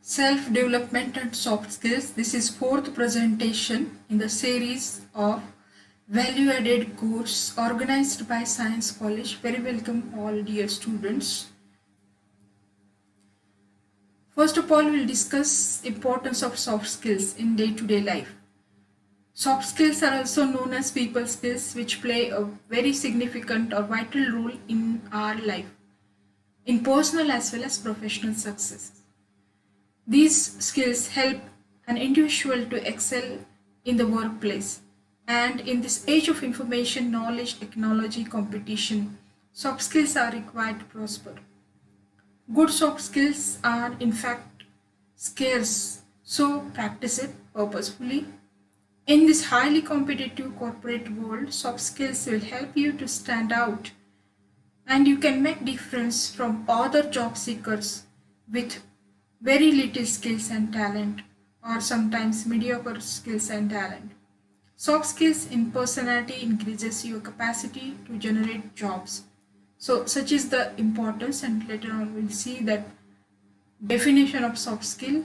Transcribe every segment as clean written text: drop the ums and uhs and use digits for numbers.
Self-development and soft skills. This is fourth presentation in the series of value-added course organized by Science College. Very welcome all dear students. First of all, we'll discuss importance of soft skills in day-to-day life. Soft skills are also known as people skills, which play a very significant or vital role in our life, in personal as well as professional success. These skills help an individual to excel in the workplace. And in this age of information, knowledge, technology, competition, soft skills are required to prosper. Good soft skills are in fact scarce, so practice it purposefully. In this highly competitive corporate world, soft skills will help you to stand out and you can make difference from other job seekers with very little skills and talent, or sometimes mediocre skills and talent. Soft skills in personality increases your capacity to generate jobs. So such is the importance, and later on we'll see that definition of soft skill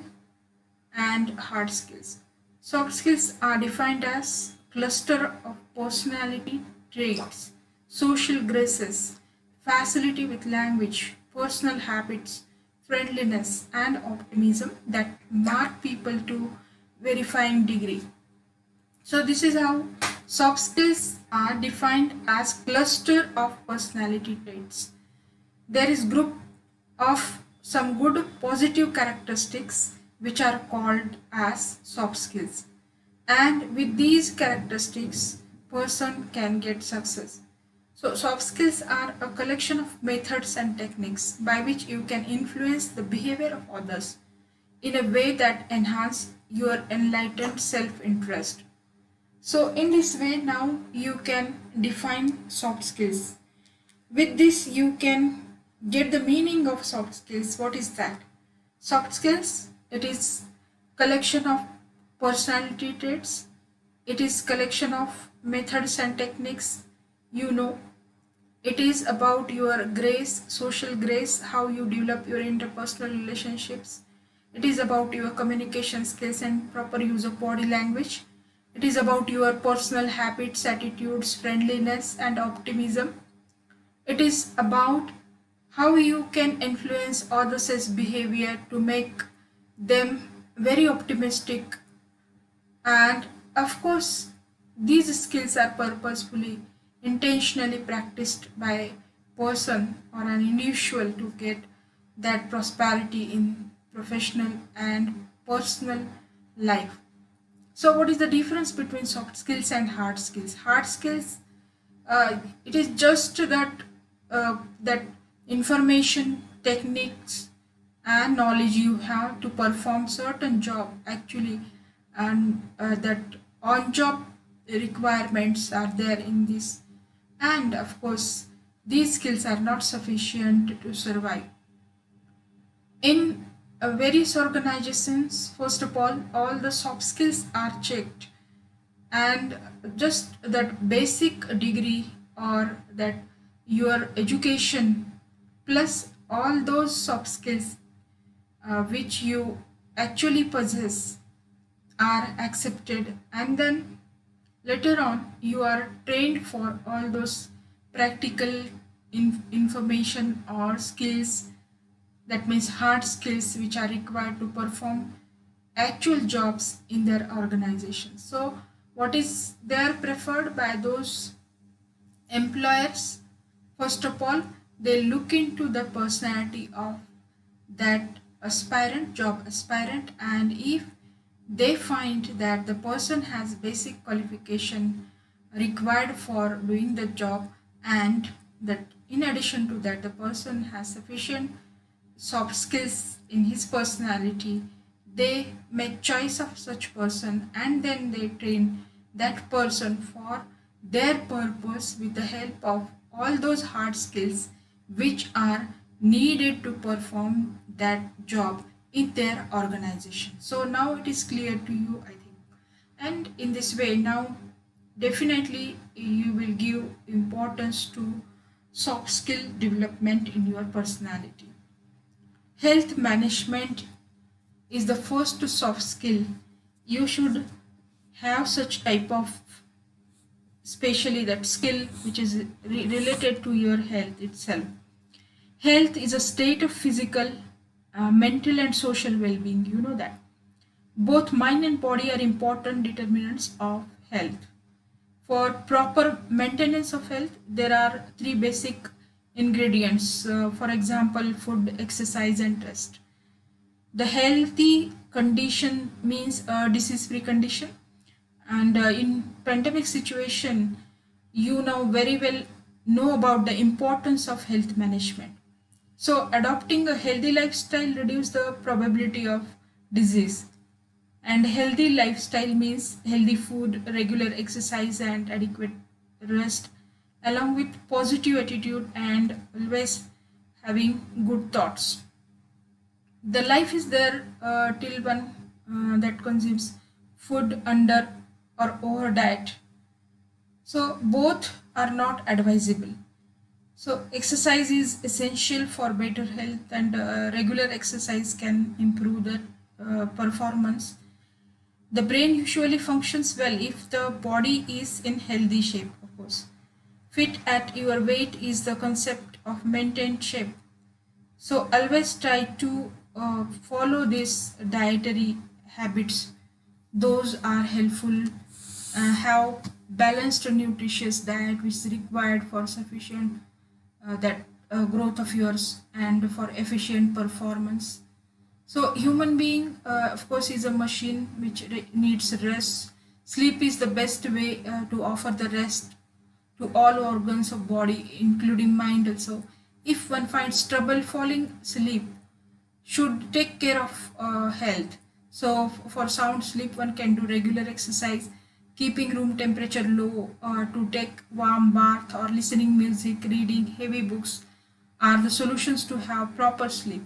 and hard skills. Soft skills are defined as cluster of personality traits, social graces, facility with language, personal habits, friendliness, and optimism that mark people to verifying degree. So this is how soft skills are defined as cluster of personality traits. There is group of some good positive characteristics which are called as soft skills, and with these characteristics person can get success. So soft skills are a collection of methods and techniques by which you can influence the behavior of others in a way that enhance your enlightened self-interest. So in this way now you can define soft skills. With this you can get the meaning of soft skills. What is that? Soft skills, it is collection of personality traits. It is collection of methods and techniques. It is about your grace, social grace, how you develop your interpersonal relationships. It is about your communication skills and proper use of body language. It is about your personal habits, attitudes, friendliness, and optimism. It is about how you can influence others' behavior to make them very optimistic. And of course, these skills are purposefully, intentionally practiced by a person or an individual to get that prosperity in professional and personal life. So what is the difference between soft skills and hard skills? Hard skills, it is just that information, techniques, and knowledge you have to perform certain job actually, and that on job requirements are there in this, and of course these skills are not sufficient to survive in various organizations. First of all the soft skills are checked, and just that basic degree or that your education plus all those soft skills which you actually possess are accepted, and then later on you are trained for all those practical information or skills, that means hard skills which are required to perform actual jobs in their organization. So what is there preferred by those employers? First of all, they look into the personality of that job aspirant, and if they find that the person has basic qualification required for doing the job, and that in addition to that the person has sufficient soft skills in his personality, they make choice of such person and then they train that person for their purpose with the help of all those hard skills which are needed to perform that job in their organization. So now it is clear to you, I think. And in this way now definitely you will give importance to soft skill development in your personality. Health management is the first soft skill. You should have such type of, especially that skill which is related to your health itself. Health is a state of physical, mental and social well-being. You know that. Both mind and body are important determinants of health. For proper maintenance of health, there are three basic ingredients. For example, food, exercise, and rest. The healthy condition means a disease-free condition. And in pandemic situation, you now very well know about the importance of health management. So adopting a healthy lifestyle reduces the probability of disease. And healthy lifestyle means healthy food, regular exercise, and adequate rest, along with positive attitude and always having good thoughts. The life is there till one that consumes food under or over diet. So both are not advisable. So exercise is essential for better health, and regular exercise can improve the performance. The brain usually functions well if the body is in healthy shape, of course. Fit at your weight is the concept of maintained shape. So always try to follow these dietary habits. Those are helpful. Have balanced nutritious diet which is required for sufficient that growth of yours and for efficient performance. So human being, of course, is a machine which needs rest. Sleep is the best way to offer the rest to all organs of body, including mind also. If one finds trouble falling asleep, should take care of health. So for sound sleep, one can do regular exercise, keeping room temperature low, to take warm bath or listening music, reading heavy books are the solutions to have proper sleep.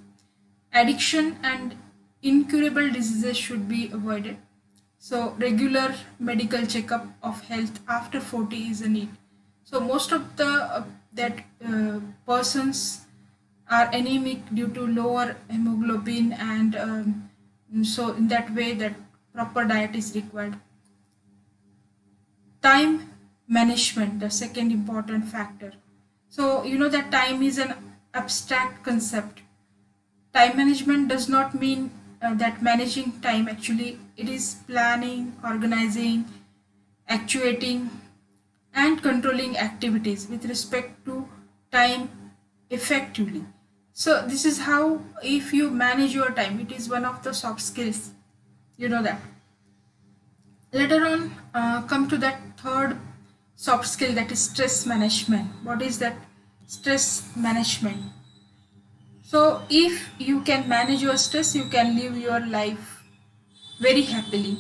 Addiction and incurable diseases should be avoided. So regular medical checkup of health after 40 is a need. So most of the that persons are anemic due to lower hemoglobin, and so in that way that proper diet is required. Time management, the second important factor. So you know that time is an abstract concept. Time management does not mean that managing time. Actually it is planning, organizing, actuating and controlling activities with respect to time effectively. So this is how, if you manage your time, it is one of the soft skills, you know that. Later on, come to that third soft skill, that is stress management. What is that stress management? So if you can manage your stress, you can live your life very happily.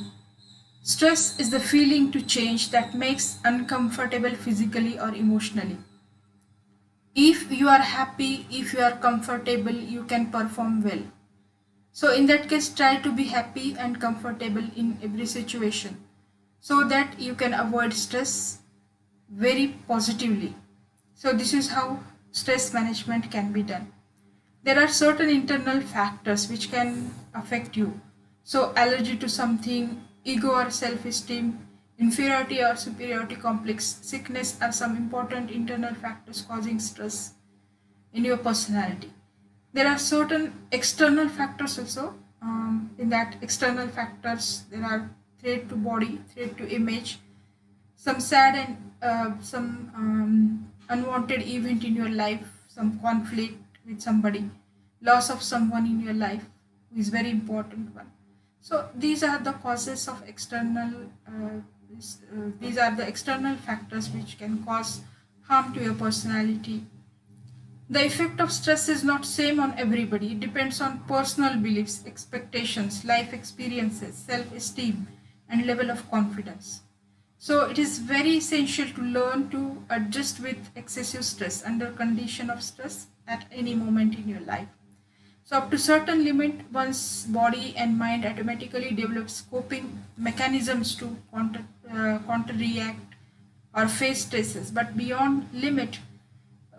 Stress is the feeling to change that makes uncomfortable physically or emotionally. If you are happy, if you are comfortable, you can perform well. So in that case, try to be happy and comfortable in every situation so that you can avoid stress very positively. So this is how stress management can be done. There are certain internal factors which can affect you. So allergy to something, ego or self-esteem, inferiority or superiority complex, sickness are some important internal factors causing stress in your personality. There are certain external factors also. In that external factors, there are threat to body, threat to image, some sad and some unwanted event in your life, some conflict with somebody, loss of someone in your life who is very important one. So these are the causes of external. These are the external factors which can cause harm to your personality. The effect of stress is not same on everybody. It depends on personal beliefs, expectations, life experiences, self-esteem, and level of confidence. So it is very essential to learn to adjust with excessive stress under condition of stress at any moment in your life. So up to certain limit, one's body and mind automatically develops coping mechanisms to counter react or face stresses. But beyond limit,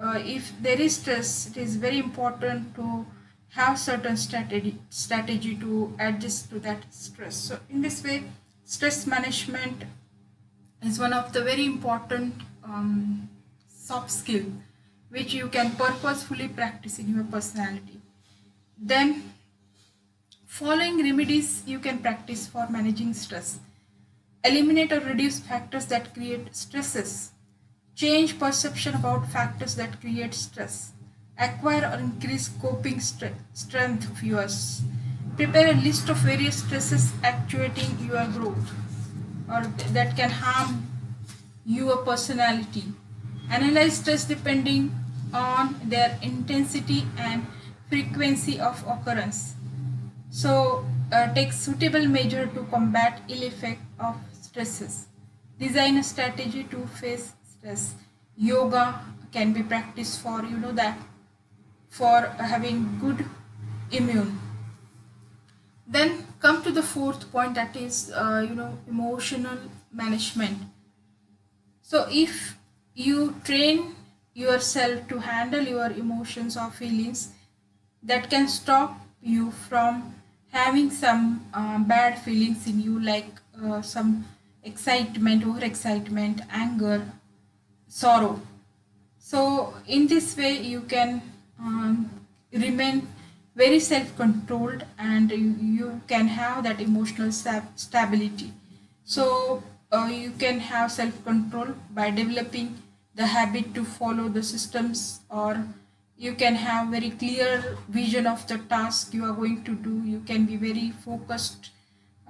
if there is stress, it is very important to have certain strategy to adjust to that stress. So in this way, stress management is one of the very important soft skill which you can purposefully practice in your personality. Then following remedies you can practice for managing stress: eliminate or reduce factors that create stresses, change perception about factors that create stress, acquire or increase coping strength of yours, prepare a list of various stresses actuating your growth or that can harm your personality, analyze stress depending on their intensity and frequency of occurrence. So, take suitable measure to combat ill effect of stresses. Design a strategy to face stress. Yoga can be practiced for that for having good immune. Then come to the fourth point, that is emotional management. So if you train yourself to handle your emotions or feelings, that can stop you from having some bad feelings in you, like some excitement, over excitement, anger, sorrow. So in this way you can remain very self-controlled, and you can have that emotional stability. So you can have self-control by developing the habit to follow the systems, or you can have very clear vision of the task you are going to do. You can be very focused,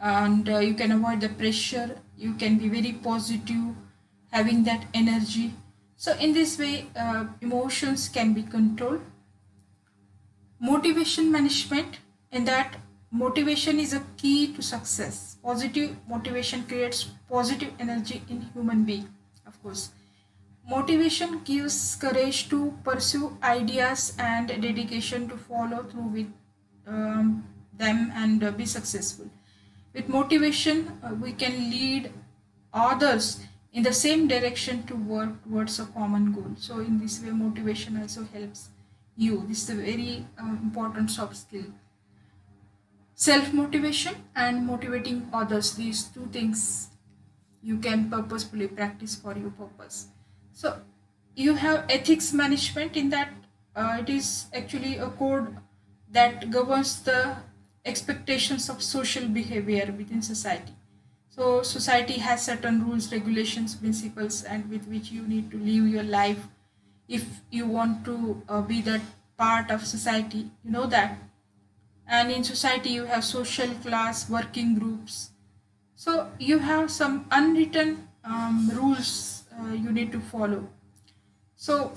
and you can avoid the pressure. You can be very positive, having that energy. So in this way, emotions can be controlled. Motivation management, in that motivation is a key to success. Positive motivation creates positive energy in human being. Of course, motivation gives courage to pursue ideas and dedication to follow through with them and be successful. With motivation, we can lead others in the same direction to work towards a common goal. So, in this way, motivation also helps you. This is a very important soft skill. Self motivation and motivating others, these two things you can purposefully practice for your purpose. So you have ethics management, in that it is actually a code that governs the expectations of social behavior within society. So society has certain rules, regulations, principles, and with which you need to live your life if you want to be that part of society, you know that. And in society you have social class, working groups. So you have some unwritten rules you need to follow. So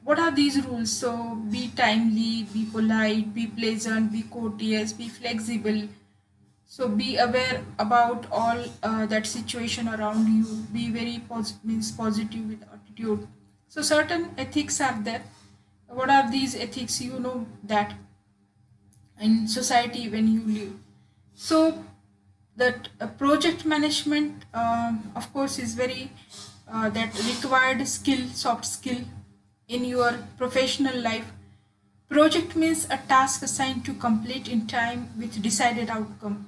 what are these rules? So be timely, be polite, be pleasant, be courteous, be flexible. So be aware about all that situation around you. Be very means positive with attitude. So certain ethics are there. What are these ethics? You know that in society when you live. So that project management, of course, is very that required skill, soft skill in your professional life. Project means a task assigned to complete in time with decided outcome.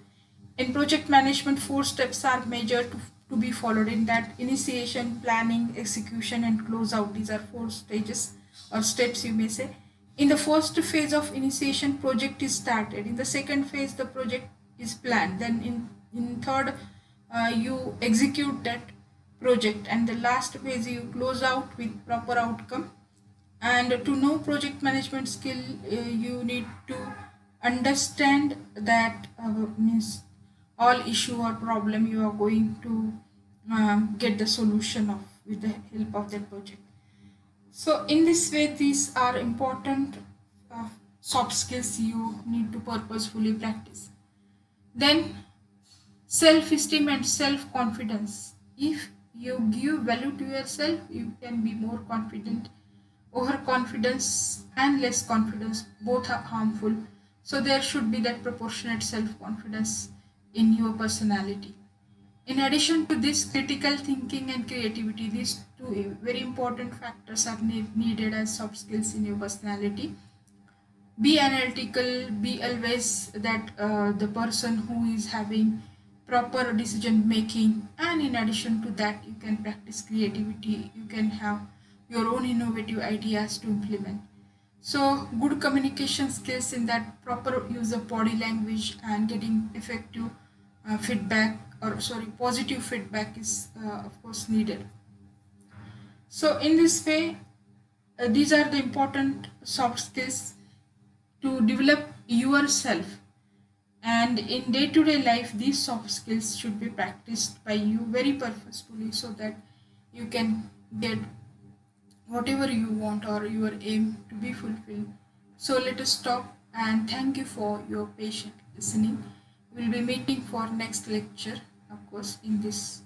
In project management, four steps are major to be followed, in that initiation, planning, execution, and closeout. These are four stages or steps, you may say. In the first phase of initiation, project is started. In the second phase, the project is planned. Then in third, you execute that project, and the last phase you close out with proper outcome. And to know project management skill, you need to understand that means all issue or problem you are going to get the solution of with the help of that project. So in this way, these are important soft skills you need to purposefully practice. Then self-esteem and self-confidence. If you give value to yourself, you can be more confident. Overconfidence and less confidence both are harmful. So there should be that proportionate self-confidence in your personality. In addition to this, critical thinking and creativity, these two very important factors are needed as soft skills in your personality. Be analytical, be always that the person who is having proper decision making, and in addition to that you can practice creativity, you can have your own innovative ideas to implement. So good communication skills in that proper use of body language and getting effective feedback, or sorry, positive feedback is of course needed. So in this way, these are the important soft skills to develop yourself. And in day to day life, these soft skills should be practiced by you very purposefully so that you can get whatever you want or your aim to be fulfilled. So let us stop and thank you for your patient listening. We'll be meeting for next lecture, of course, in this